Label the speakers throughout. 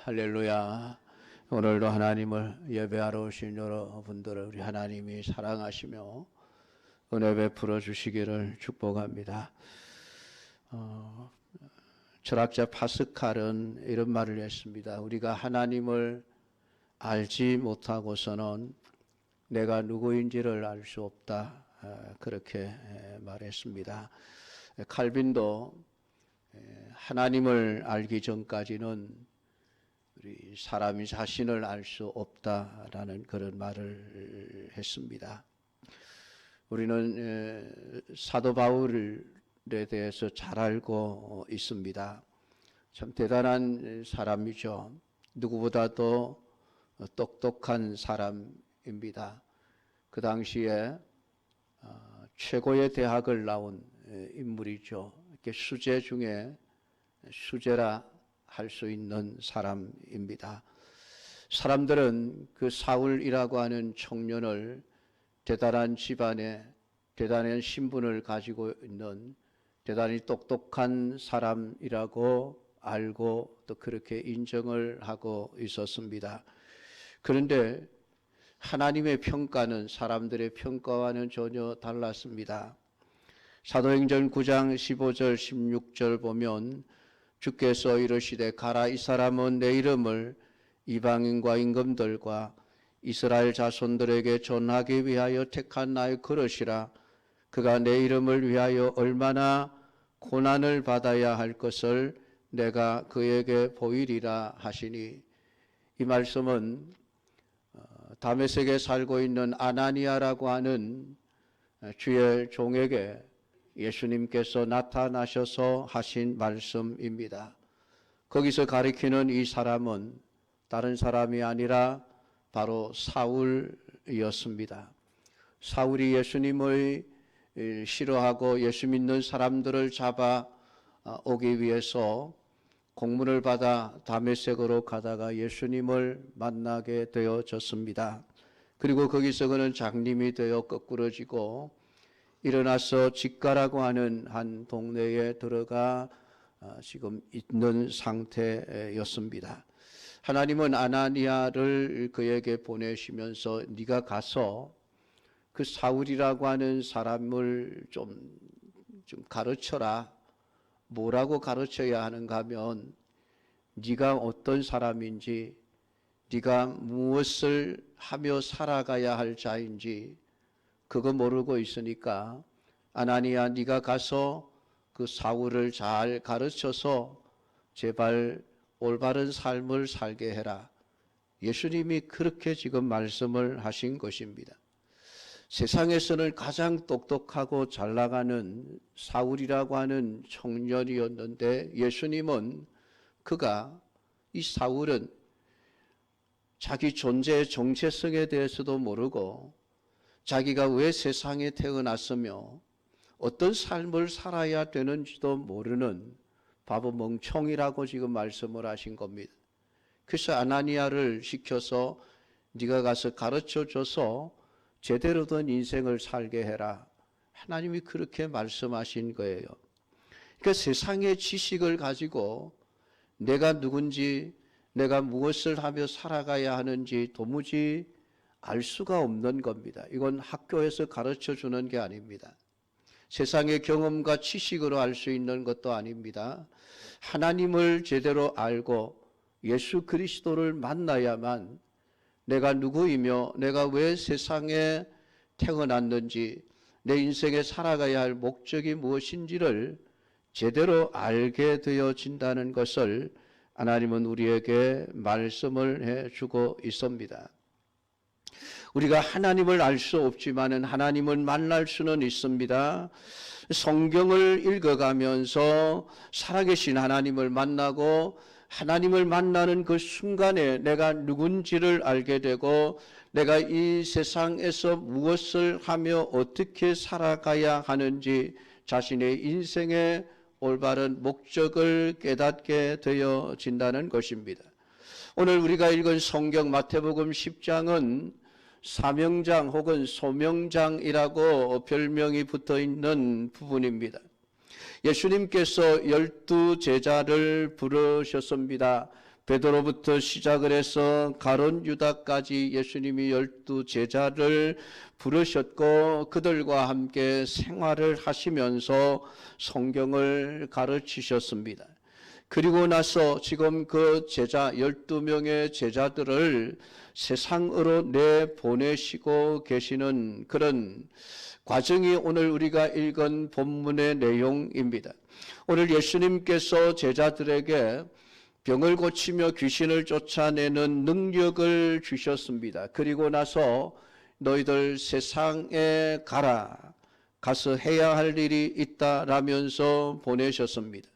Speaker 1: 할렐루야. 오늘도 하나님을 예배하러 오신 여러분들을 우리 하나님이 사랑하시며 은혜 베풀어 주시기를 축복합니다. 철학자 파스칼은 이런 말을 했습니다. 우리가 하나님을 알지 못하고서는 내가 누구인지를 알 수 없다. 그렇게 말했습니다. 칼빈도 하나님을 알기 전까지는 우리 사람이 자신을 알 수 없다라는 그런 말을 했습니다. 우리는 사도 바울에 대해서 잘 알고 있습니다. 참 대단한 사람이죠. 누구보다도 똑똑한 사람입니다. 그 당시에 최고의 대학을 나온 인물이죠. 이렇게 수재 중에 수재라 할 수 있는 사람입니다. 사람들은 그 사울이라고 하는 청년을 대단한 집안에 대단한 신분을 가지고 있는 대단히 똑똑한 사람이라고 알고 또 그렇게 인정을 하고 있었습니다. 그런데 하나님의 평가는 사람들의 평가와는 전혀 달랐습니다. 사도행전 9장 15절 16절 보면 주께서 이르시되 가라, 이 사람은 내 이름을 이방인과 임금들과 이스라엘 자손들에게 전하기 위하여 택한 나의 그릇이라. 그가 내 이름을 위하여 얼마나 고난을 받아야 할 것을 내가 그에게 보이리라 하시니, 이 말씀은 다메섹에 살고 있는 아나니아라고 하는 주의 종에게 예수님께서 나타나셔서 하신 말씀입니다. 거기서 가리키는 이 사람은 다른 사람이 아니라 바로 사울이었습니다. 사울이 예수님을 싫어하고 예수 믿는 사람들을 잡아 오기 위해서 공문을 받아 다메섹으로 가다가 예수님을 만나게 되어졌습니다. 그리고 거기서 그는 장님이 되어 거꾸러지고 일어나서 직가라고 하는 한 동네에 들어가 지금 있는 상태였습니다. 하나님은 아나니아를 그에게 보내시면서 네가 가서 그 사울이라고 하는 사람을 좀 가르쳐라. 뭐라고 가르쳐야 하는가 하면 네가 어떤 사람인지, 네가 무엇을 하며 살아가야 할 자인지 그거 모르고 있으니까 아나니아, 네가 가서 그 사울을 잘 가르쳐서 제발 올바른 삶을 살게 해라. 예수님이 그렇게 지금 말씀을 하신 것입니다. 세상에서는 가장 똑똑하고 잘 나가는 사울이라고 하는 청년이었는데 예수님은 이 사울은 자기 존재의 정체성에 대해서도 모르고 자기가 왜 세상에 태어났으며 어떤 삶을 살아야 되는지도 모르는 바보 멍청이라고 지금 말씀을 하신 겁니다. 그래서 아나니아를 시켜서 네가 가서 가르쳐줘서 제대로 된 인생을 살게 해라. 하나님이 그렇게 말씀하신 거예요. 그러니까 세상의 지식을 가지고 내가 누군지, 내가 무엇을 하며 살아가야 하는지 도무지 알 수가 없는 겁니다. 이건 학교에서 가르쳐 주는 게 아닙니다. 세상의 경험과 지식으로 알 수 있는 것도 아닙니다. 하나님을 제대로 알고 예수 그리스도를 만나야만 내가 누구이며 내가 왜 세상에 태어났는지, 내 인생에 살아가야 할 목적이 무엇인지를 제대로 알게 되어진다는 것을 하나님은 우리에게 말씀을 해주고 있습니다. 우리가 하나님을 알 수 없지만은 하나님을 만날 수는 있습니다. 성경을 읽어가면서 살아계신 하나님을 만나고 하나님을 만나는 그 순간에 내가 누군지를 알게 되고 내가 이 세상에서 무엇을 하며 어떻게 살아가야 하는지 자신의 인생의 올바른 목적을 깨닫게 되어진다는 것입니다. 오늘 우리가 읽은 성경 마태복음 10장은 사명장 혹은 소명장이라고 별명이 붙어 있는 부분입니다. 예수님께서 12 제자를 부르셨습니다. 베드로부터 시작을 해서 가룟 유다까지 예수님이 12 제자를 부르셨고 그들과 함께 생활을 하시면서 성경을 가르치셨습니다. 그리고 나서 지금 그 제자 12명의 제자들을 세상으로 내보내시고 계시는 그런 과정이 오늘 우리가 읽은 본문의 내용입니다. 오늘 예수님께서 제자들에게 병을 고치며 귀신을 쫓아내는 능력을 주셨습니다. 그리고 나서 너희들 세상에 가서 해야 할 일이 있다라면서 보내셨습니다.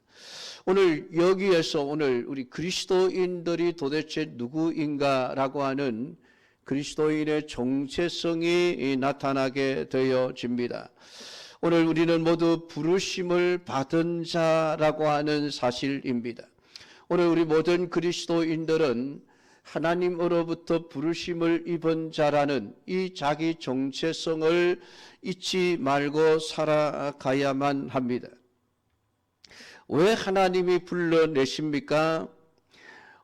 Speaker 1: 오늘 여기에서 오늘 우리 그리스도인들이 도대체 누구인가라고 하는 그리스도인의 정체성이 나타나게 되어집니다. 오늘 우리는 모두 부르심을 받은 자라고 하는 사실입니다. 오늘 우리 모든 그리스도인들은 하나님으로부터 부르심을 입은 자라는 이 자기 정체성을 잊지 말고 살아가야만 합니다. 왜 하나님이 불러내십니까?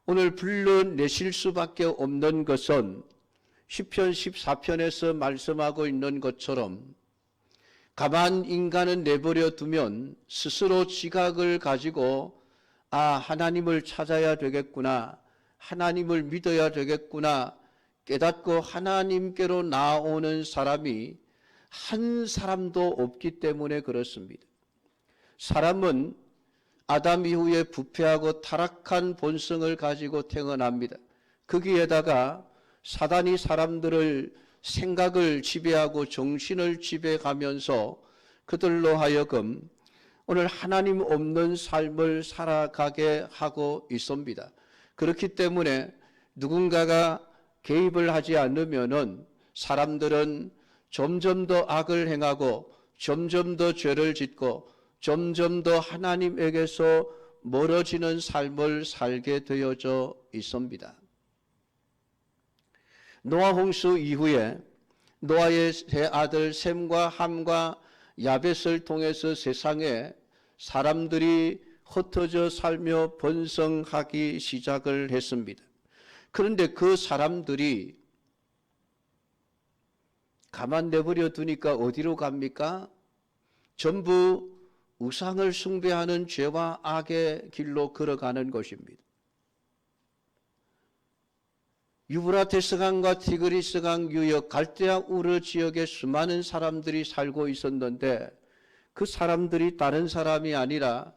Speaker 1: 오늘 불러내실 수밖에 없는 것은 시편 14편에서 말씀하고 있는 것처럼 가만 인간은 내버려 두면 스스로 지각을 가지고 하나님을 찾아야 되겠구나, 하나님을 믿어야 되겠구나 깨닫고 하나님께로 나오는 사람이 한 사람도 없기 때문에 그렇습니다. 사람은 아담 이후에 부패하고 타락한 본성을 가지고 태어납니다. 거기에다가 사단이 사람들을 생각을 지배하고 정신을 지배하면서 그들로 하여금 오늘 하나님 없는 삶을 살아가게 하고 있습니다. 그렇기 때문에 누군가가 개입을 하지 않으면은 사람들은 점점 더 악을 행하고 점점 더 죄를 짓고 점점 더 하나님에게서 멀어지는 삶을 살게 되어져 있습니다. 노아 홍수 이후에 노아의 세 아들 셈과 함과 야벳을 통해서 세상에 사람들이 흩어져 살며 번성하기 시작을 했습니다. 그런데 그 사람들이 가만 내버려 두니까 어디로 갑니까? 전부 우상을 숭배하는 죄와 악의 길로 걸어가는 것입니다. 유브라테스 강과 티그리스 강 유역 갈대아 우르 지역에 수많은 사람들이 살고 있었는데 그 사람들이 다른 사람이 아니라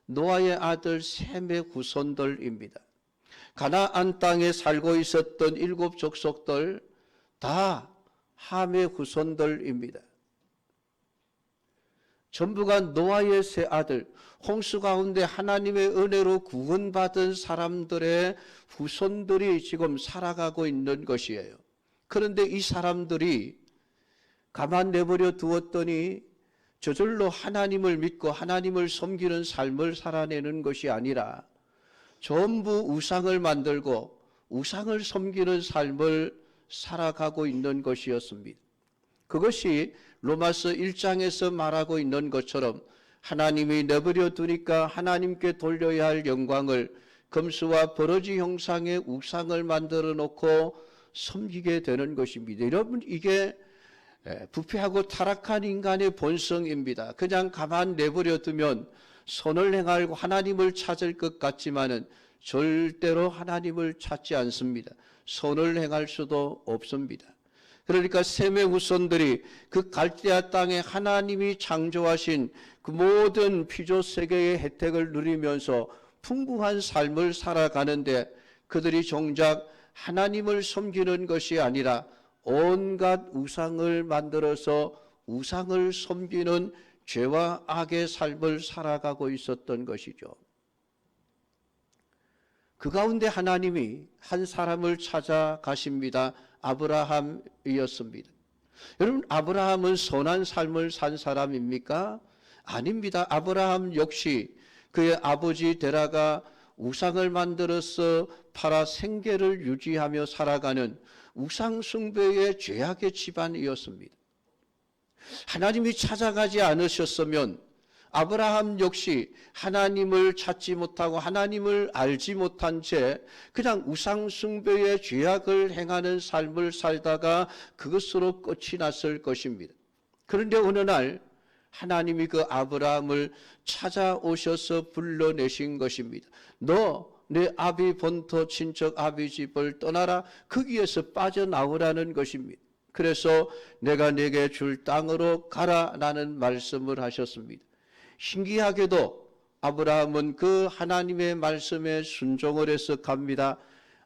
Speaker 1: 노아의 아들 셈의 후손들입니다. 가나안 땅에 살고 있었던 7 족속들 다 함의 후손들입니다. 전부가 노아의 세 아들, 홍수 가운데 하나님의 은혜로 구원받은 사람들의 후손들이 지금 살아가고 있는 것이에요. 그런데 이 사람들이 가만 내버려 두었더니 저절로 하나님을 믿고 하나님을 섬기는 삶을 살아내는 것이 아니라 전부 우상을 만들고 우상을 섬기는 삶을 살아가고 있는 것이었습니다. 그것이 로마서 1장에서 말하고 있는 것처럼 하나님이 내버려 두니까 하나님께 돌려야 할 영광을 금수와 버러지 형상의 우상을 만들어 놓고 섬기게 되는 것입니다. 여러분, 이게 부패하고 타락한 인간의 본성입니다. 그냥 가만 내버려 두면 선을 행하고 하나님을 찾을 것 같지만은 절대로 하나님을 찾지 않습니다. 선을 행할 수도 없습니다. 그러니까 셈의 후손들이 그 갈대아 땅에 하나님이 창조하신 그 모든 피조 세계의 혜택을 누리면서 풍부한 삶을 살아가는데 그들이 정작 하나님을 섬기는 것이 아니라 온갖 우상을 만들어서 우상을 섬기는 죄와 악의 삶을 살아가고 있었던 것이죠. 그 가운데 하나님이 한 사람을 찾아가십니다. 아브라함이었습니다. 여러분, 아브라함은 선한 삶을 산 사람입니까? 아닙니다. 아브라함 역시 그의 아버지 데라가 우상을 만들어서 팔아 생계를 유지하며 살아가는 우상 숭배의 죄악의 집안이었습니다. 하나님이 찾아가지 않으셨으면 아브라함 역시 하나님을 찾지 못하고 하나님을 알지 못한 채 그냥 우상숭배의 죄악을 행하는 삶을 살다가 그것으로 끝이 났을 것입니다. 그런데 어느 날 하나님이 그 아브라함을 찾아오셔서 불러내신 것입니다. 너 내 아비 본토 친척 아비 집을 떠나라. 거기에서 빠져나오라는 것입니다. 그래서 내가 네게 줄 땅으로 가라라는 말씀을 하셨습니다. 신기하게도 아브라함은 그 하나님의 말씀에 순종을 해서 갑니다.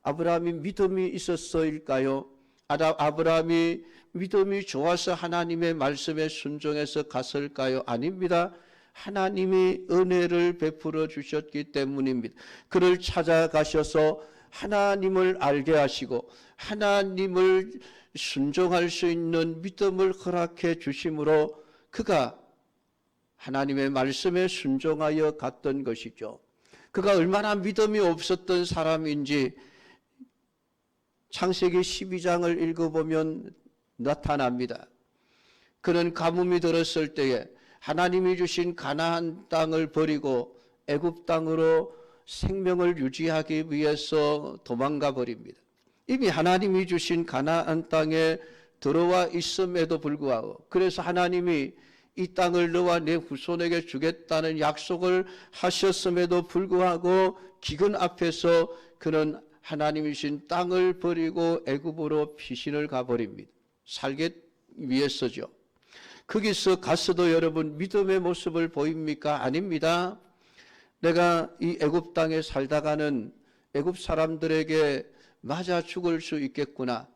Speaker 1: 아브라함이 믿음이 있었어일까요? 아브라함이 믿음이 좋아서 하나님의 말씀에 순종해서 갔을까요? 아닙니다. 하나님이 은혜를 베풀어 주셨기 때문입니다. 그를 찾아가셔서 하나님을 알게 하시고 하나님을 순종할 수 있는 믿음을 허락해 주심으로 그가 하나님의 말씀에 순종하여 갔던 것이죠. 그가 얼마나 믿음이 없었던 사람인지 창세기 12장을 읽어보면 나타납니다. 그는 가뭄이 들었을 때에 하나님이 주신 가나안 땅을 버리고 애굽 땅으로 생명을 유지하기 위해서 도망가 버립니다. 이미 하나님이 주신 가나안 땅에 들어와 있음에도 불구하고, 그래서 하나님이 이 땅을 너와 내 후손에게 주겠다는 약속을 하셨음에도 불구하고 기근 앞에서 그는 하나님이 주신 땅을 버리고 애굽으로 피신을 가버립니다. 살기 위해서죠. 거기서 가서도 여러분 믿음의 모습을 보입니까? 아닙니다. 내가 이 애굽 땅에 살다가는 애굽 사람들에게 맞아 죽을 수 있겠구나.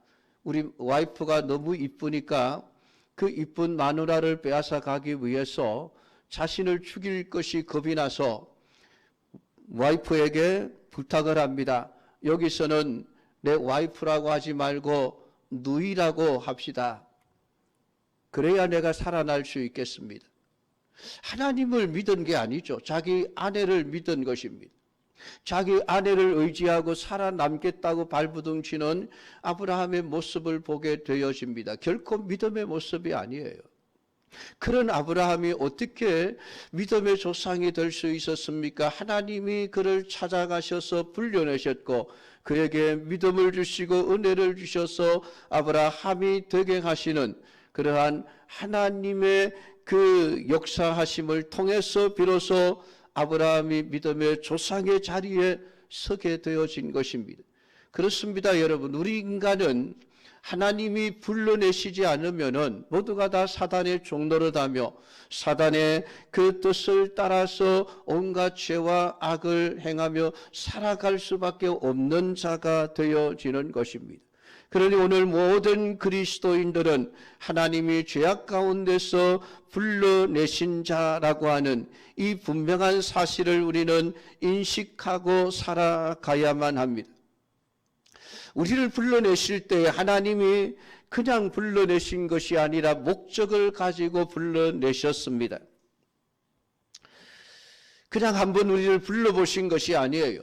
Speaker 1: 우리 와이프가 너무 이쁘니까 그 이쁜 마누라를 빼앗아 가기 위해서 자신을 죽일 것이 겁이 나서 와이프에게 부탁을 합니다. 여기서는 내 와이프라고 하지 말고 누이라고 합시다. 그래야 내가 살아날 수 있겠습니다. 하나님을 믿은 게 아니죠. 자기 아내를 믿은 것입니다. 자기 아내를 의지하고 살아남겠다고 발부둥치는 아브라함의 모습을 보게 되어집니다. 결코 믿음의 모습이 아니에요. 그런 아브라함이 어떻게 믿음의 조상이 될 수 있었습니까? 하나님이 그를 찾아가셔서 불려내셨고 그에게 믿음을 주시고 은혜를 주셔서 아브라함이 되게 하시는 그러한 하나님의 그 역사하심을 통해서 비로소 아브라함이 믿음의 조상의 자리에 서게 되어진 것입니다. 그렇습니다, 여러분. 우리 인간은 하나님이 불러내시지 않으면은 모두가 다 사단의 종노릇하며 사단의 그 뜻을 따라서 온갖 죄와 악을 행하며 살아갈 수밖에 없는 자가 되어지는 것입니다. 그러니 오늘 모든 그리스도인들은 하나님이 죄악 가운데서 불러내신 자라고 하는 이 분명한 사실을 우리는 인식하고 살아가야만 합니다. 우리를 불러내실 때 하나님이 그냥 불러내신 것이 아니라 목적을 가지고 불러내셨습니다. 그냥 한번 우리를 불러보신 것이 아니에요.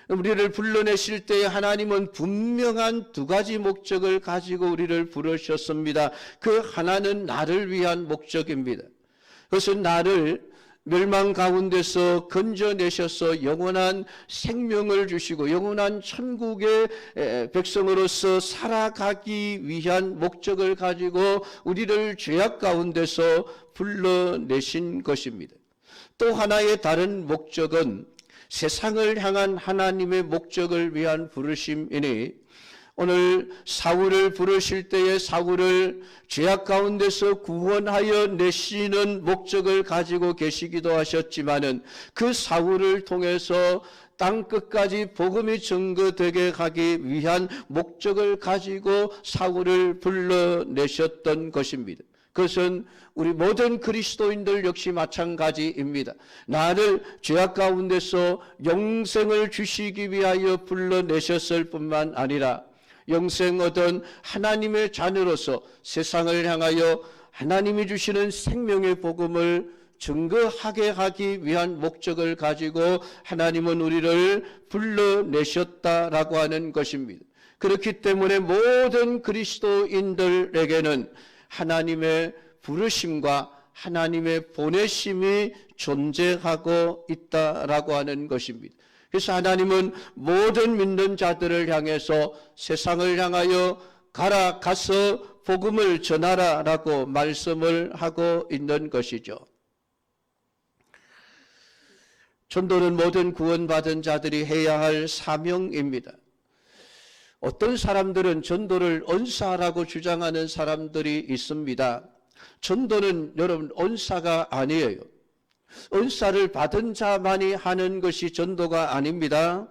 Speaker 1: 우리를 불러내실 때 하나님은 분명한 두 가지 목적을 가지고 우리를 부르셨습니다. 그 하나는 나를 위한 목적입니다. 그것은 나를 멸망 가운데서 건져내셔서 영원한 생명을 주시고 영원한 천국의 백성으로서 살아가기 위한 목적을 가지고 우리를 죄악 가운데서 불러내신 것입니다. 또 하나의 다른 목적은 세상을 향한 하나님의 목적을 위한 부르심이니 오늘 사울을 부르실 때에 사울을 죄악 가운데서 구원하여 내시는 목적을 가지고 계시기도 하셨지만은 그 사울을 통해서 땅 끝까지 복음이 증거되게 하기 위한 목적을 가지고 사울을 불러내셨던 것입니다. 그것은 우리 모든 그리스도인들 역시 마찬가지입니다. 나를 죄악 가운데서 영생을 주시기 위하여 불러내셨을 뿐만 아니라 영생 얻은 하나님의 자녀로서 세상을 향하여 하나님이 주시는 생명의 복음을 증거하게 하기 위한 목적을 가지고 하나님은 우리를 불러내셨다라고 하는 것입니다. 그렇기 때문에 모든 그리스도인들에게는 하나님의 부르심과 하나님의 보내심이 존재하고 있다라고 하는 것입니다. 그래서 하나님은 모든 믿는 자들을 향해서 세상을 향하여 가라, 가서 복음을 전하라라고 말씀을 하고 있는 것이죠. 전도는 모든 구원받은 자들이 해야 할 사명입니다. 어떤 사람들은 전도를 은사라고 주장하는 사람들이 있습니다. 전도는 여러분 은사가 아니에요. 은사를 받은 자만이 하는 것이 전도가 아닙니다.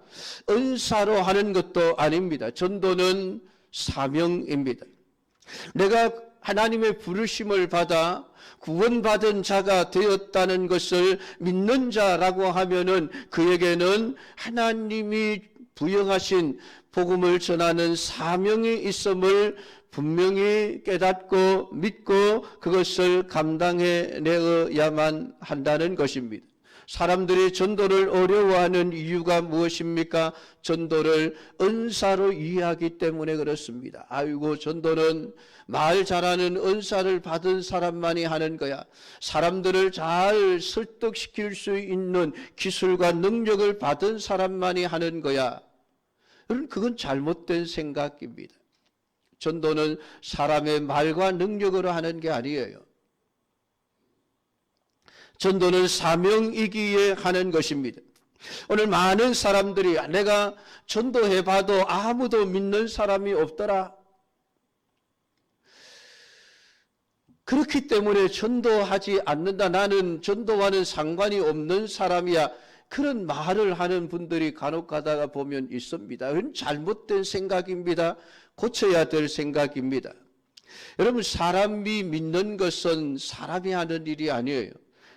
Speaker 1: 은사로 하는 것도 아닙니다. 전도는 사명입니다. 내가 하나님의 부르심을 받아 구원받은 자가 되었다는 것을 믿는 자라고 하면은 그에게는 하나님이 부여하신 복음을 전하는 사명이 있음을 분명히 깨닫고 믿고 그것을 감당해내야만 한다는 것입니다. 사람들이 전도를 어려워하는 이유가 무엇입니까? 전도를 은사로 이해하기 때문에 그렇습니다. 아이고, 전도는 말 잘하는 은사를 받은 사람만이 하는 거야. 사람들을 잘 설득시킬 수 있는 기술과 능력을 받은 사람만이 하는 거야. 그건 잘못된 생각입니다. 전도는 사람의 말과 능력으로 하는 게 아니에요. 전도는 사명이기에 하는 것입니다. 오늘 많은 사람들이 내가 전도해봐도 아무도 믿는 사람이 없더라. 그렇기 때문에 전도하지 않는다. 나는 전도와는 상관이 없는 사람이야. 그런 말을 하는 분들이 간혹 가다가 보면 있습니다. 그건 잘못된 생각입니다. 고쳐야 될 생각입니다. 여러분, 사람이 믿는 것은 사람이 하는 일이 아니에요.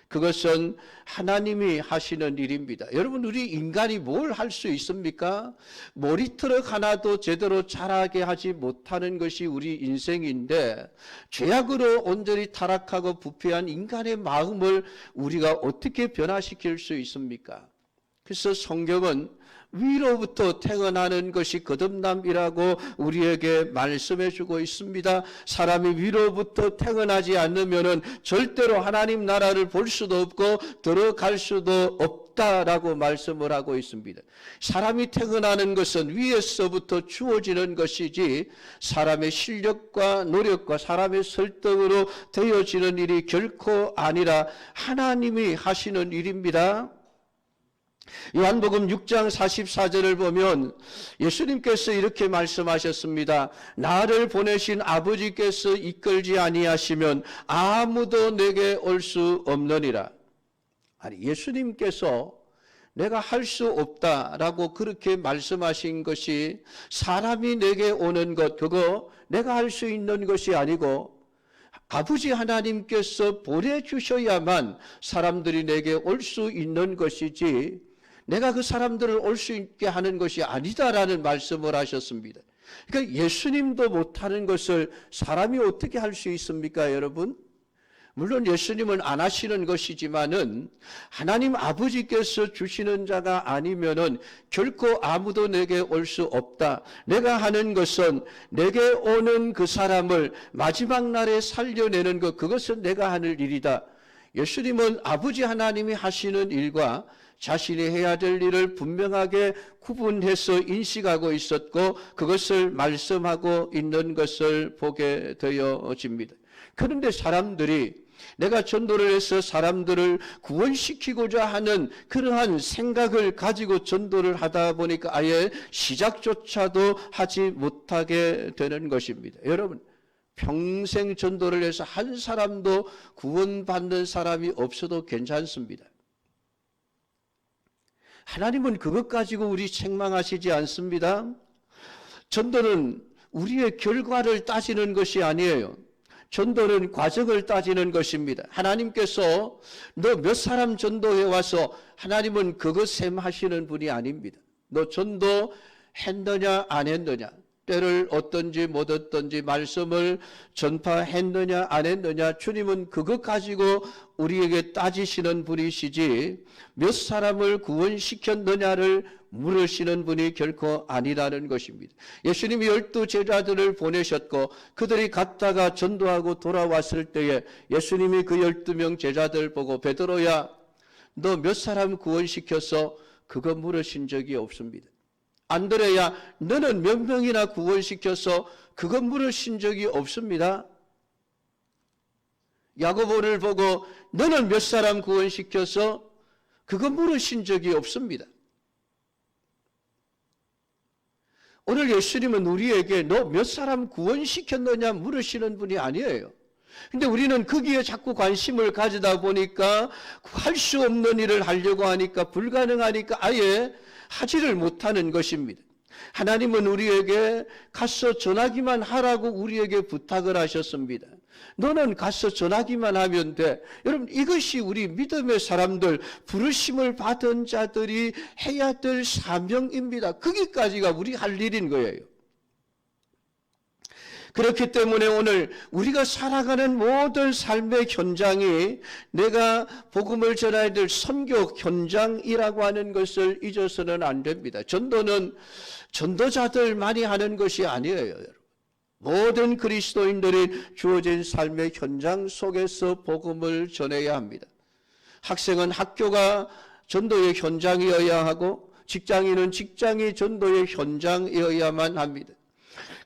Speaker 1: 그것은 하나님이 하시는 일입니다. 여러분, 우리 인간이 뭘 할 수 있습니까? 머리트럭 하나도 제대로 자라게 하지 못하는 것이 우리 인생인데 죄악으로 온전히 타락하고 부패한 인간의 마음을 우리가 어떻게 변화시킬 수 있습니까? 그래서 성경은 위로부터 태어나는 것이 거듭남이라고 우리에게 말씀해 주고 있습니다. 사람이 위로부터 태어나지 않으면 절대로 하나님 나라를 볼 수도 없고 들어갈 수도 없다라고 말씀을 하고 있습니다. 사람이 태어나는 것은 위에서부터 주어지는 것이지 사람의 실력과 노력과 사람의 설득으로 되어지는 일이 결코 아니라 하나님이 하시는 일입니다. 요한복음 6장 44절을 보면 예수님께서 이렇게 말씀하셨습니다. 나를 보내신 아버지께서 이끌지 아니하시면 아무도 내게 올 수 없느니라. 아니, 예수님께서 내가 할 수 없다라고 그렇게 말씀하신 것이 사람이 내게 오는 것, 그거 내가 할 수 있는 것이 아니고 아버지 하나님께서 보내주셔야만 사람들이 내게 올 수 있는 것이지 내가 그 사람들을 올 수 있게 하는 것이 아니다라는 말씀을 하셨습니다. 그러니까 예수님도 못하는 것을 사람이 어떻게 할 수 있습니까, 여러분? 물론 예수님은 안 하시는 것이지만은 하나님 아버지께서 주시는 자가 아니면은 결코 아무도 내게 올 수 없다. 내가 하는 것은 내게 오는 그 사람을 마지막 날에 살려내는 것, 그것은 내가 하는 일이다. 예수님은 아버지 하나님이 하시는 일과 자신이 해야 될 일을 분명하게 구분해서 인식하고 있었고 그것을 말씀하고 있는 것을 보게 되어집니다. 그런데 사람들이 내가 전도를 해서 사람들을 구원시키고자 하는 그러한 생각을 가지고 전도를 하다 보니까 아예 시작조차도 하지 못하게 되는 것입니다. 여러분, 평생 전도를 해서 한 사람도 구원받는 사람이 없어도 괜찮습니다. 하나님은 그것 가지고 우리 책망하시지 않습니다. 전도는 우리의 결과를 따지는 것이 아니에요. 전도는 과정을 따지는 것입니다. 하나님께서 너 몇 사람 전도해 와서 하나님은 그것 셈 하시는 분이 아닙니다. 너 전도 했느냐 안 했느냐, 때를 얻든지 못 얻든지 말씀을 전파했느냐 안 했느냐, 주님은 그것 가지고 우리에게 따지시는 분이시지 몇 사람을 구원시켰느냐를 물으시는 분이 결코 아니라는 것입니다. 예수님이 12 제자들을 보내셨고 그들이 갔다가 전도하고 돌아왔을 때에 예수님이 그 12명 제자들 보고 베드로야 너 몇 사람 구원시켰어? 그거 물으신 적이 없습니다. 안드레야 너는 몇 명이나 구원시켰어? 그거 물으신 적이 없습니다. 야고보를 보고 너는 몇 사람 구원시켰어? 그거 물으신 적이 없습니다. 오늘 예수님은 우리에게 너 몇 사람 구원시켰느냐 물으시는 분이 아니에요. 근데 우리는 거기에 자꾸 관심을 가지다 보니까 할 수 없는 일을 하려고 하니까 불가능하니까 아예 하지를 못하는 것입니다. 하나님은 우리에게 가서 전하기만 하라고 우리에게 부탁을 하셨습니다. 너는 가서 전하기만 하면 돼. 여러분 이것이 우리 믿음의 사람들 부르심을 받은 자들이 해야 될 사명입니다. 거기까지가 우리 할 일인 거예요. 그렇기 때문에 오늘 우리가 살아가는 모든 삶의 현장이 내가 복음을 전해야 될 선교 현장이라고 하는 것을 잊어서는 안 됩니다. 전도는 전도자들만이 하는 것이 아니에요. 여러분. 모든 그리스도인들이 주어진 삶의 현장 속에서 복음을 전해야 합니다. 학생은 학교가 전도의 현장이어야 하고 직장인은 직장이 전도의 현장이어야만 합니다.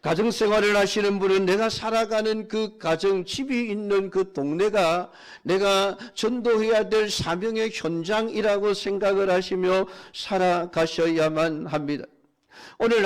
Speaker 1: 가정생활을 하시는 분은 내가 살아가는 그 가정, 집이 있는 그 동네가 내가 전도해야 될 사명의 현장이라고 생각을 하시며 살아가셔야만 합니다. 오늘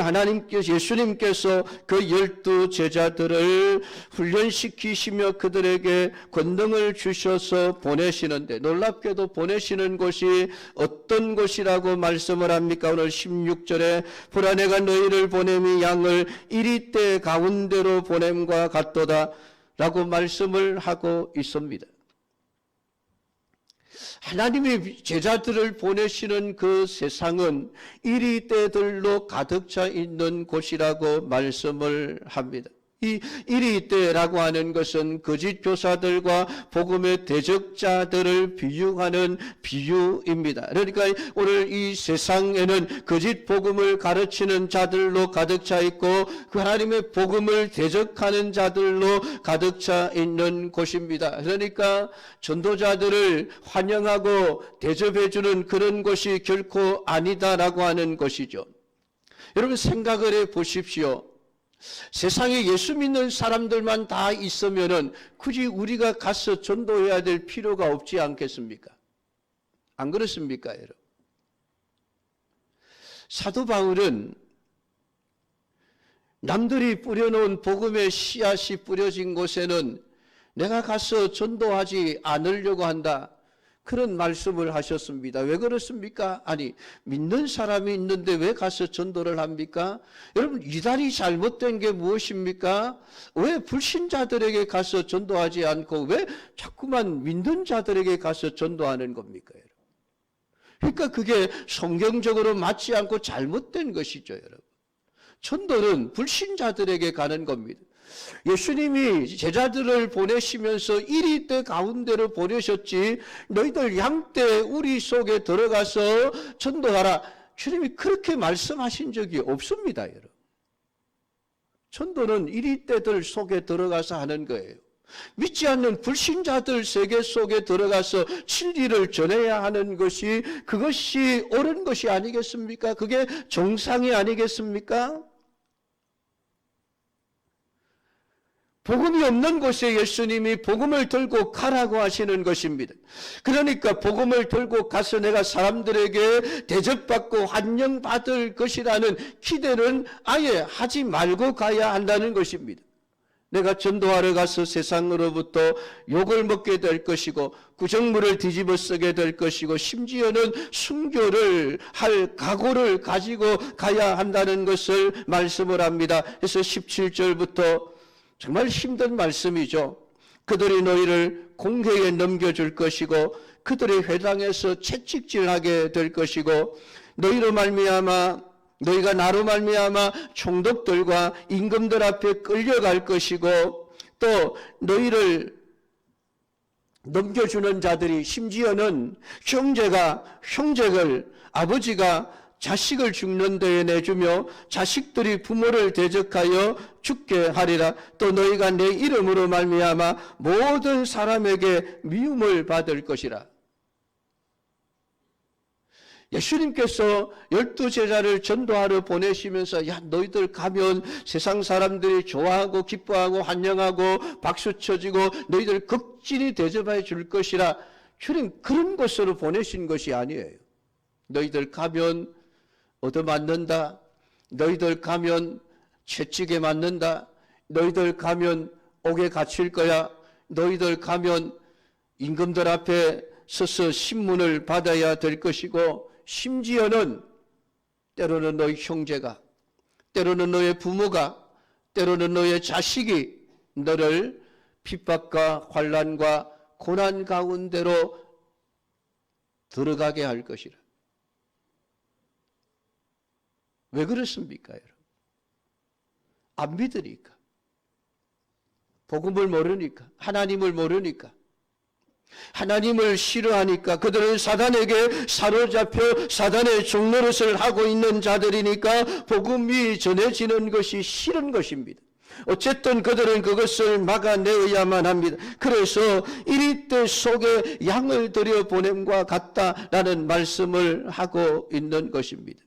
Speaker 1: 예수님께서 그 12 제자들을 훈련시키시며 그들에게 권능을 주셔서 보내시는데 놀랍게도 보내시는 곳이 어떤 곳이라고 말씀을 합니까? 오늘 16절에 보라 내가 너희를 보냄이 양을 이리떼 가운데로 보냄과 같도다 라고 말씀을 하고 있습니다. 하나님이 제자들을 보내시는 그 세상은 이리떼들로 가득 차 있는 곳이라고 말씀을 합니다. 이 이리떼라고 하는 것은 거짓 교사들과 복음의 대적자들을 비유하는 비유입니다. 그러니까 오늘 이 세상에는 거짓 복음을 가르치는 자들로 가득 차 있고 그 하나님의 복음을 대적하는 자들로 가득 차 있는 곳입니다. 그러니까 전도자들을 환영하고 대접해주는 그런 곳이 결코 아니다라고 하는 것이죠. 여러분 생각을 해 보십시오. 세상에 예수 믿는 사람들만 다 있으면은 굳이 우리가 가서 전도해야 될 필요가 없지 않겠습니까? 안 그렇습니까, 여러분? 사도 바울은 남들이 뿌려놓은 복음의 씨앗이 뿌려진 곳에는 내가 가서 전도하지 않으려고 한다. 그런 말씀을 하셨습니다. 왜 그렇습니까? 아니 믿는 사람이 있는데 왜 가서 전도를 합니까? 여러분 이달이 잘못된 게 무엇입니까? 왜 불신자들에게 가서 전도하지 않고 왜 자꾸만 믿는 자들에게 가서 전도하는 겁니까? 여러분? 그러니까 그게 성경적으로 맞지 않고 잘못된 것이죠. 여러분. 전도는 불신자들에게 가는 겁니다. 예수님이 제자들을 보내시면서 이리떼 가운데로 보내셨지 너희들 양떼 우리 속에 들어가서 전도하라. 주님이 그렇게 말씀하신 적이 없습니다. 여러분. 전도는 이리떼들 속에 들어가서 하는 거예요. 믿지 않는 불신자들 세계 속에 들어가서 진리를 전해야 하는 것이 그것이 옳은 것이 아니겠습니까? 그게 정상이 아니겠습니까? 복음이 없는 곳에 예수님이 복음을 들고 가라고 하시는 것입니다. 그러니까 복음을 들고 가서 내가 사람들에게 대접받고 환영받을 것이라는 기대는 아예 하지 말고 가야 한다는 것입니다. 내가 전도하러 가서 세상으로부터 욕을 먹게 될 것이고 구정물을 뒤집어 쓰게 될 것이고 심지어는 순교를 할 각오를 가지고 가야 한다는 것을 말씀을 합니다. 그래서 17절부터 정말 힘든 말씀이죠. 그들이 너희를 공회에 넘겨줄 것이고 그들의 회당에서 채찍질하게 될 것이고 너희로 말미암아 너희가 나로 말미암아 총독들과 임금들 앞에 끌려갈 것이고 또 너희를 넘겨주는 자들이 심지어는 형제를 아버지가 자식을 죽는 데에 내주며 자식들이 부모를 대적하여 죽게 하리라. 또 너희가 내 이름으로 말미암아 모든 사람에게 미움을 받을 것이라. 예수님께서 12제자를 전도하러 보내시면서 야 너희들 가면 세상 사람들이 좋아하고 기뻐하고 환영하고 박수 쳐주고 너희들 극진히 대접해 줄 것이라. 주님 그런 곳으로 보내신 것이 아니에요. 너희들 가면 얻어맞는다. 너희들 가면 채찍에 맞는다. 너희들 가면 옥에 갇힐 거야. 너희들 가면 임금들 앞에 서서 신문을 받아야 될 것이고 심지어는 때로는 너희 형제가, 때로는 너의 부모가, 때로는 너의 자식이 너를 핍박과 환난과 고난 가운데로 들어가게 할 것이라. 왜 그렇습니까, 여러분? 안 믿으니까. 복음을 모르니까. 하나님을 모르니까. 하나님을 싫어하니까. 그들은 사단에게 사로잡혀 사단의 종노릇을 하고 있는 자들이니까 복음이 전해지는 것이 싫은 것입니다. 어쨌든 그들은 그것을 막아내어야만 합니다. 그래서 이리 때 속에 양을 들여보냄과 같다라는 말씀을 하고 있는 것입니다.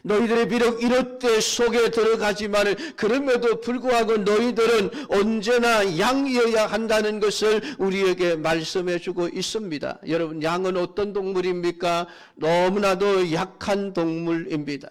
Speaker 1: 너희들이 비록 이럴 때 속에 들어가지만 그럼에도 불구하고 너희들은 언제나 양이어야 한다는 것을 우리에게 말씀해 주고 있습니다. 여러분, 양은 어떤 동물입니까? 너무나도 약한 동물입니다.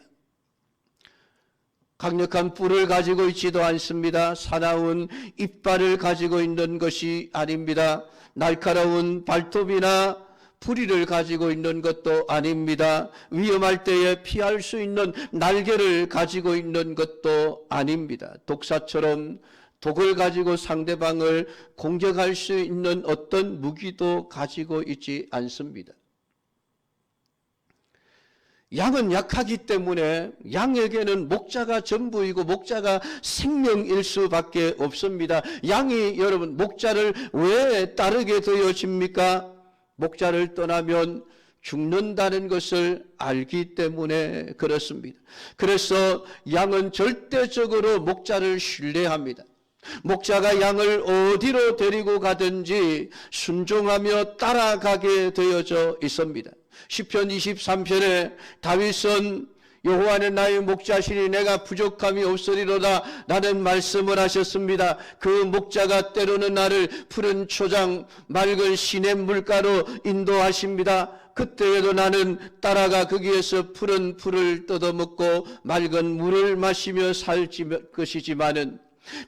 Speaker 1: 강력한 뿔을 가지고 있지도 않습니다. 사나운 이빨을 가지고 있는 것이 아닙니다. 날카로운 발톱이나 부리를 가지고 있는 것도 아닙니다. 위험할 때에 피할 수 있는 날개를 가지고 있는 것도 아닙니다. 독사처럼 독을 가지고 상대방을 공격할 수 있는 어떤 무기도 가지고 있지 않습니다. 양은 약하기 때문에 양에게는 목자가 전부이고 목자가 생명일 수밖에 없습니다. 양이 여러분 목자를 왜 따르게 되어집니까? 목자를 떠나면 죽는다는 것을 알기 때문에 그렇습니다. 그래서 양은 절대적으로 목자를 신뢰합니다. 목자가 양을 어디로 데리고 가든지 순종하며 따라가게 되어져 있습니다. 시편 23편에 다윗은 여호와는 나의 목자시니 내가 부족함이 없으리로다 라는 말씀을 하셨습니다. 그 목자가 때로는 나를 푸른 초장 맑은 시냇물가로 인도하십니다. 그때에도 나는 따라가 거기에서 푸른 풀을 뜯어먹고 맑은 물을 마시며 살 것이지만은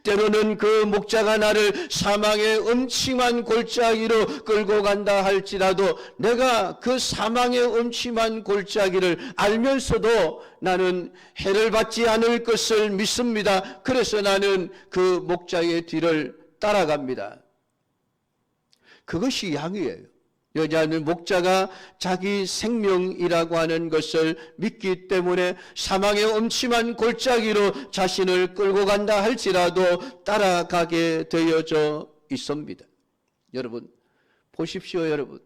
Speaker 1: 때로는 그 목자가 나를 사망의 음침한 골짜기로 끌고 간다 할지라도 내가 그 사망의 음침한 골짜기를 알면서도 나는 해를 받지 않을 것을 믿습니다. 그래서 나는 그 목자의 뒤를 따라갑니다. 그것이 양이에요. 여자는 목자가 자기 생명이라고 하는 것을 믿기 때문에 사망의 음침한 골짜기로 자신을 끌고 간다 할지라도 따라가게 되어져 있습니다. 여러분 보십시오. 여러분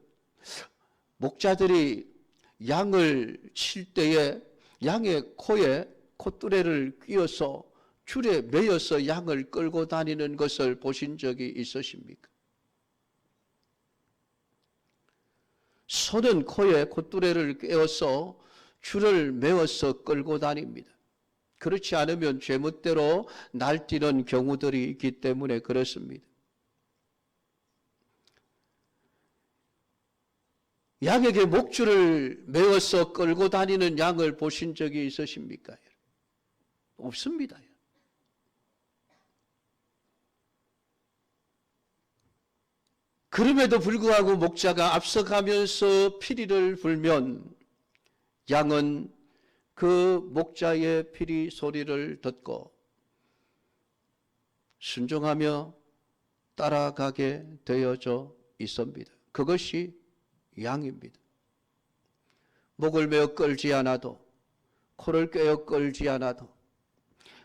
Speaker 1: 목자들이 양을 칠 때에 양의 코에 콧뚜레를 끼워서 줄에 매여서 양을 끌고 다니는 것을 보신 적이 있으십니까? 소는 코에 콧뚜레를 꿰어서 줄을 메어서 끌고 다닙니다. 그렇지 않으면 죄멋대로 날뛰는 경우들이 있기 때문에 그렇습니다. 양에게 목줄을 메어서 끌고 다니는 양을 보신 적이 있으십니까? 없습니다. 그럼에도 불구하고 목자가 앞서가면서 피리를 불면 양은 그 목자의 피리 소리를 듣고 순종하며 따라가게 되어져 있습니다. 그것이 양입니다. 목을 메어 끌지 않아도 코를 꿰어 끌지 않아도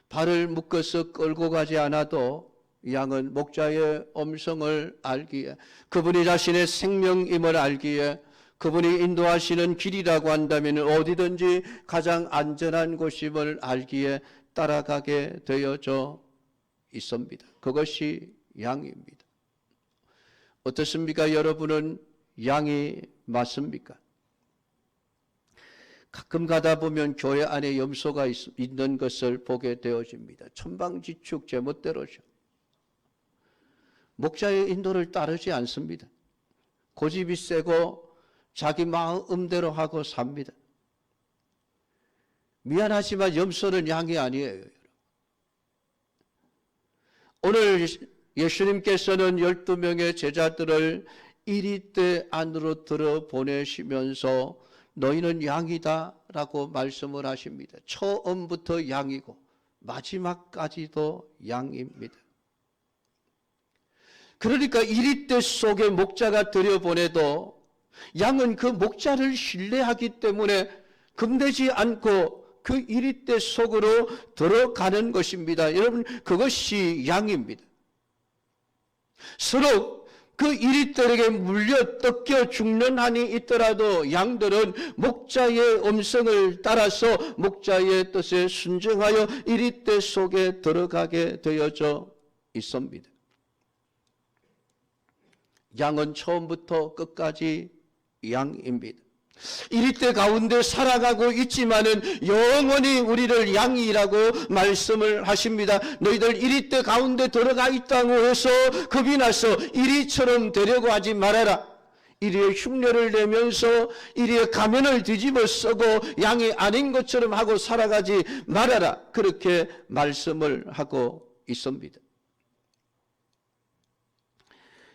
Speaker 1: 발을 묶어서 끌고 가지 않아도 양은 목자의 음성을 알기에 그분이 자신의 생명임을 알기에 그분이 인도하시는 길이라고 한다면 어디든지 가장 안전한 곳임을 알기에 따라가게 되어져 있습니다. 그것이 양입니다. 어떻습니까? 여러분은 양이 맞습니까? 가끔 가다 보면 교회 안에 염소가 있는 것을 보게 되어집니다. 천방지축 제멋대로죠. 목자의 인도를 따르지 않습니다. 고집이 세고 자기 마음대로 하고 삽니다. 미안하지만 염소는 양이 아니에요. 오늘 예수님께서는 12명의 제자들을 이리떼 안으로 들어보내시면서 너희는 양이다 라고 말씀을 하십니다. 처음부터 양이고 마지막까지도 양입니다. 그러니까 이리떼 속에 목자가 들여보내도 양은 그 목자를 신뢰하기 때문에 겁내지 않고 그 이리떼 속으로 들어가는 것입니다. 여러분, 그것이 양입니다. 서로 그 이리떼에게 물려 뜯겨 죽는 한이 있더라도 양들은 목자의 음성을 따라서 목자의 뜻에 순종하여 이리떼 속에 들어가게 되어져 있습니다. 양은 처음부터 끝까지 양입니다. 이리떼 가운데 살아가고 있지만은 영원히 우리를 양이라고 말씀을 하십니다. 너희들 이리떼 가운데 들어가 있다고 해서 겁이 나서 이리처럼 되려고 하지 말아라. 이리의 흉내를 내면서 이리의 가면을 뒤집어 쓰고 양이 아닌 것처럼 하고 살아가지 말아라. 그렇게 말씀을 하고 있습니다.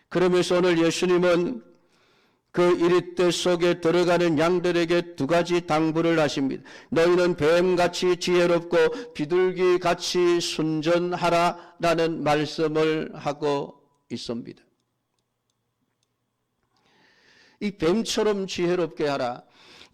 Speaker 1: 그러면서 오늘 예수님은 그 이리떼 속에 들어가는 양들에게 두 가지 당부를 하십니다. 너희는 뱀같이 지혜롭고 비둘기같이 순전하라라는 말씀을 하고 있습니다. 이 뱀처럼 지혜롭게 하라.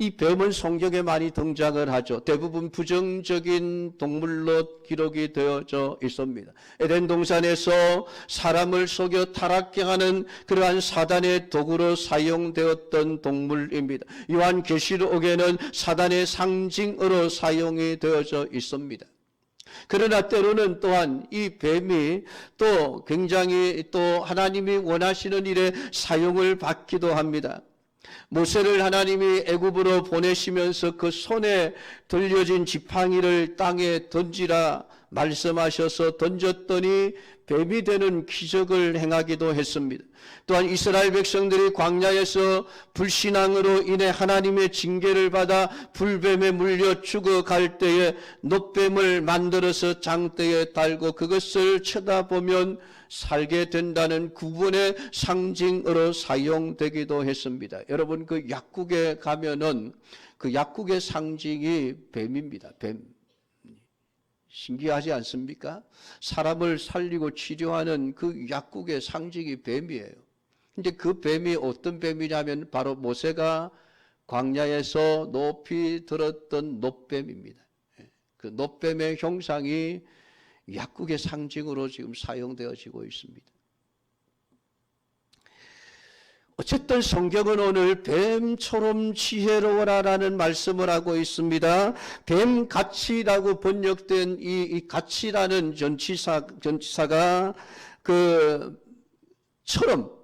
Speaker 1: 이 뱀은 성경에 많이 등장을 하죠. 대부분 부정적인 동물로 기록이 되어져 있습니다. 에덴 동산에서 사람을 속여 타락케 하는 그러한 사단의 도구로 사용되었던 동물입니다. 요한계시록에는 사단의 상징으로 사용이 되어져 있습니다. 그러나 때로는 또한 이 뱀이 또 굉장히 또 하나님이 원하시는 일에 사용을 받기도 합니다. 모세를 하나님이 애굽으로 보내시면서 그 손에 들려진 지팡이를 땅에 던지라 말씀하셔서 던졌더니 뱀이 되는 기적을 행하기도 했습니다. 또한 이스라엘 백성들이 광야에서 불신앙으로 인해 하나님의 징계를 받아 불뱀에 물려 죽어갈 때에 놋뱀을 만들어서 장대에 달고 그것을 쳐다보면 살게 된다는 구원의 상징으로 사용되기도 했습니다. 여러분, 그 약국에 가면은 그 약국의 상징이 뱀입니다. 뱀. 신기하지 않습니까? 사람을 살리고 치료하는 그 약국의 상징이 뱀이에요. 근데 그 뱀이 어떤 뱀이냐면 바로 모세가 광야에서 높이 들었던 놋뱀입니다. 그 놋뱀의 형상이 약국의 상징으로 지금 사용되어지고 있습니다. 어쨌든 성경은 오늘 뱀처럼 지혜로워라라는 말씀을 하고 있습니다. 뱀같이라고 번역된 이 같이라는 전치사가 그 처럼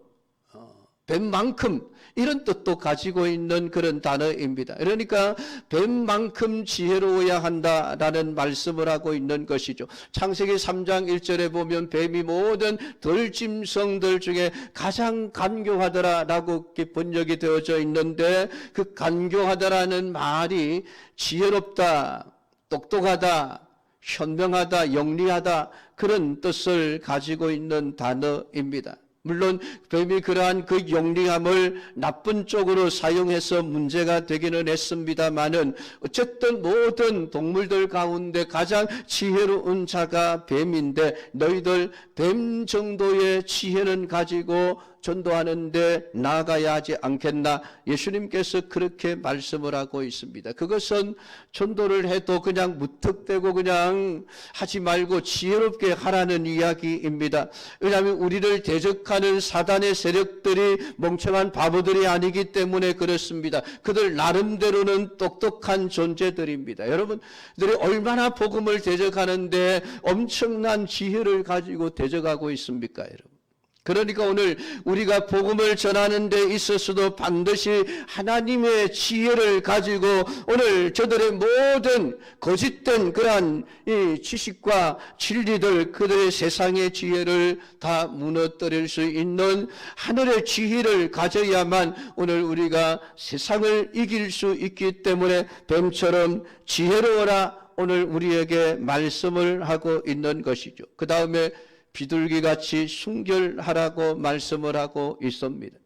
Speaker 1: 뱀만큼 이런 뜻도 가지고 있는 그런 단어입니다. 그러니까 뱀만큼 지혜로워야 한다라는 말씀을 하고 있는 것이죠. 창세기 3장 1절에 보면 뱀이 모든 들짐승들 중에 가장 간교하더라라고 번역이 되어져 있는데 그 간교하다라는 말이 지혜롭다, 똑똑하다, 현명하다, 영리하다 그런 뜻을 가지고 있는 단어입니다. 물론 뱀이 그러한 그 영리함을 나쁜 쪽으로 사용해서 문제가 되기는 했습니다마는 어쨌든 모든 동물들 가운데 가장 지혜로운 자가 뱀인데 너희들 뱀 정도의 지혜는 가지고 전도하는데 나아가야 하지 않겠나? 예수님께서 그렇게 말씀을 하고 있습니다. 그것은 전도를 해도 그냥 무턱대고 그냥 하지 말고 지혜롭게 하라는 이야기입니다. 왜냐하면 우리를 대적하는 사단의 세력들이 멍청한 바보들이 아니기 때문에 그렇습니다. 그들 나름대로는 똑똑한 존재들입니다. 여러분들이 얼마나 복음을 대적하는데 엄청난 지혜를 가지고 대적하고 있습니까, 여러분? 그러니까 오늘 우리가 복음을 전하는 데 있어서도 반드시 하나님의 지혜를 가지고 오늘 저들의 모든 거짓된 그러한 이 지식과 진리들, 그들의 세상의 지혜를 다 무너뜨릴 수 있는 하늘의 지혜를 가져야만 오늘 우리가 세상을 이길 수 있기 때문에 뱀처럼 지혜로워라 오늘 우리에게 말씀을 하고 있는 것이죠. 그 다음에 비둘기같이 순결하라고 말씀을 하고 있습니다.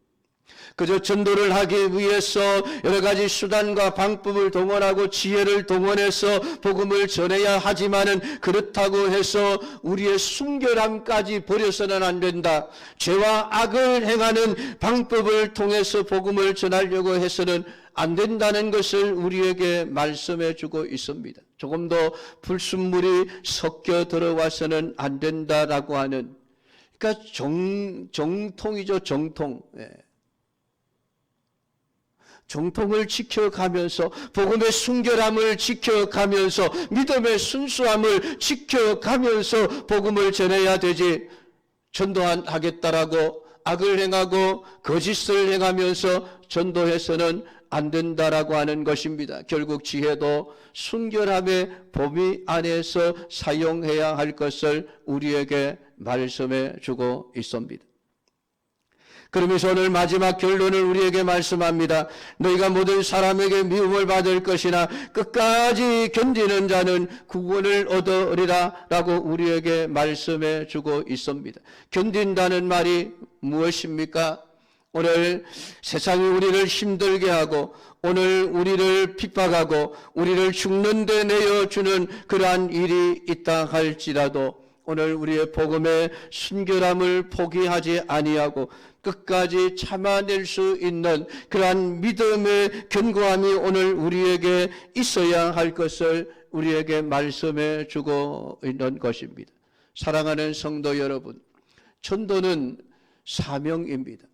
Speaker 1: 그저 전도를 하기 위해서 여러 가지 수단과 방법을 동원하고 지혜를 동원해서 복음을 전해야 하지만은 그렇다고 해서 우리의 순결함까지 버려서는 안 된다. 죄와 악을 행하는 방법을 통해서 복음을 전하려고 해서는 안 된다는 것을 우리에게 말씀해 주고 있습니다. 조금 더 불순물이 섞여 들어와서는 안 된다라고 하는, 그러니까 정통이죠, 정통. 예. 정통을 지켜가면서 복음의 순결함을 지켜가면서 믿음의 순수함을 지켜가면서 복음을 전해야 되지, 전도하겠다라고 악을 행하고 거짓을 행하면서 전도해서는 안 된다라고 하는 것입니다. 결국 지혜도 순결함의 범위 안에서 사용해야 할 것을 우리에게 말씀해 주고 있습니다. 그러면서 오늘 마지막 결론을 우리에게 말씀합니다. 너희가 모든 사람에게 미움을 받을 것이나 끝까지 견디는 자는 구원을 얻으리라 라고 우리에게 말씀해 주고 있습니다. 견딘다는 말이 무엇입니까? 오늘 세상이 우리를 힘들게 하고 오늘 우리를 핍박하고 우리를 죽는 데 내어주는 그러한 일이 있다 할지라도 오늘 우리의 복음의 순결함을 포기하지 아니하고 끝까지 참아낼 수 있는 그러한 믿음의 견고함이 오늘 우리에게 있어야 할 것을 우리에게 말씀해 주고 있는 것입니다. 사랑하는 성도 여러분, 전도는 사명입니다.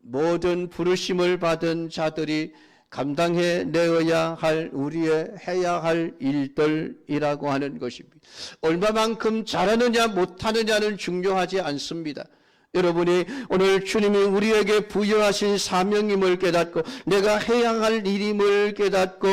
Speaker 1: 모든 부르심을 받은 자들이 감당해 내어야 할 우리의 해야 할 일들이라고 하는 것입니다. 얼마만큼 잘하느냐 못하느냐는 중요하지 않습니다. 여러분이 오늘 주님이 우리에게 부여하신 사명임을 깨닫고 내가 해야 할 일임을 깨닫고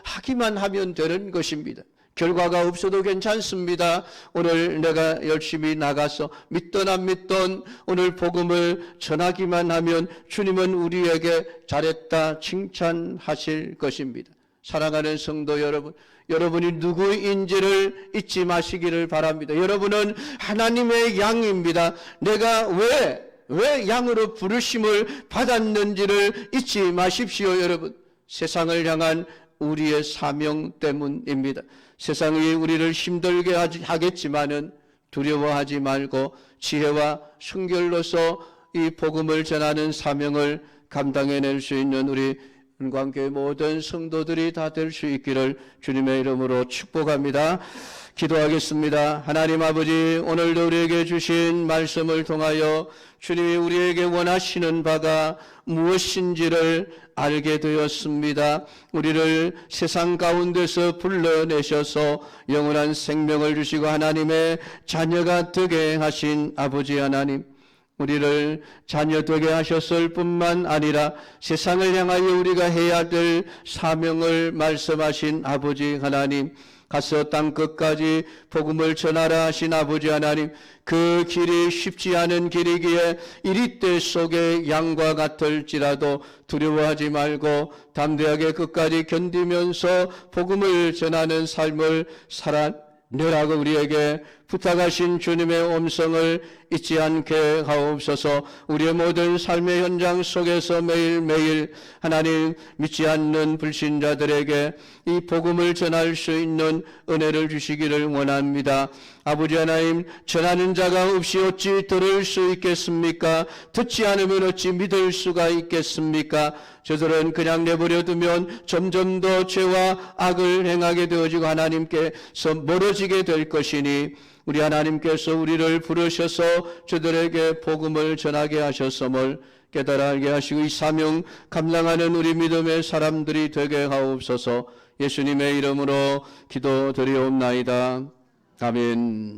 Speaker 1: 하기만 하면 되는 것입니다. 결과가 없어도 괜찮습니다. 오늘 내가 열심히 나가서 믿던 안 믿던 오늘 복음을 전하기만 하면 주님은 우리에게 잘했다 칭찬하실 것입니다. 사랑하는 성도 여러분, 여러분이 누구인지를 잊지 마시기를 바랍니다. 여러분은 하나님의 양입니다. 내가 왜 양으로 부르심을 받았는지를 잊지 마십시오. 여러분, 세상을 향한 우리의 사명 때문입니다. 세상이 우리를 힘들게 하겠지만은 두려워하지 말고 지혜와 순결로서 이 복음을 전하는 사명을 감당해낼 수 있는 우리 은광교회 모든 성도들이 다 될 수 있기를 주님의 이름으로 축복합니다. 기도하겠습니다. 하나님 아버지, 오늘도 우리에게 주신 말씀을 통하여 주님이 우리에게 원하시는 바가 무엇인지를 알게 되었습니다. 우리를 세상 가운데서 불러내셔서 영원한 생명을 주시고 하나님의 자녀가 되게 하신 아버지 하나님, 우리를 자녀 되게 하셨을 뿐만 아니라 세상을 향하여 우리가 해야 될 사명을 말씀하신 아버지 하나님, 가서 땅 끝까지 복음을 전하라 하신 아버지 하나님, 그 길이 쉽지 않은 길이기에 이리때 속에 양과 같을지라도 두려워하지 말고 담대하게 끝까지 견디면서 복음을 전하는 삶을 살아내라고 우리에게 부탁하신 주님의 음성을 잊지 않게 하옵소서. 우리의 모든 삶의 현장 속에서 매일매일 하나님 믿지 않는 불신자들에게 이 복음을 전할 수 있는 은혜를 주시기를 원합니다. 아버지 하나님, 전하는 자가 없이 어찌 들을 수 있겠습니까? 듣지 않으면 어찌 믿을 수가 있겠습니까? 저들은 그냥 내버려 두면 점점 더 죄와 악을 행하게 되어지고 하나님께서 멀어지게 될 것이니 우리 하나님께서 우리를 부르셔서 저들에게 복음을 전하게 하셨음을 깨달아 알게 하시고 이 사명 감당하는 우리 믿음의 사람들이 되게 하옵소서. 예수님의 이름으로 기도드리옵나이다. 아멘.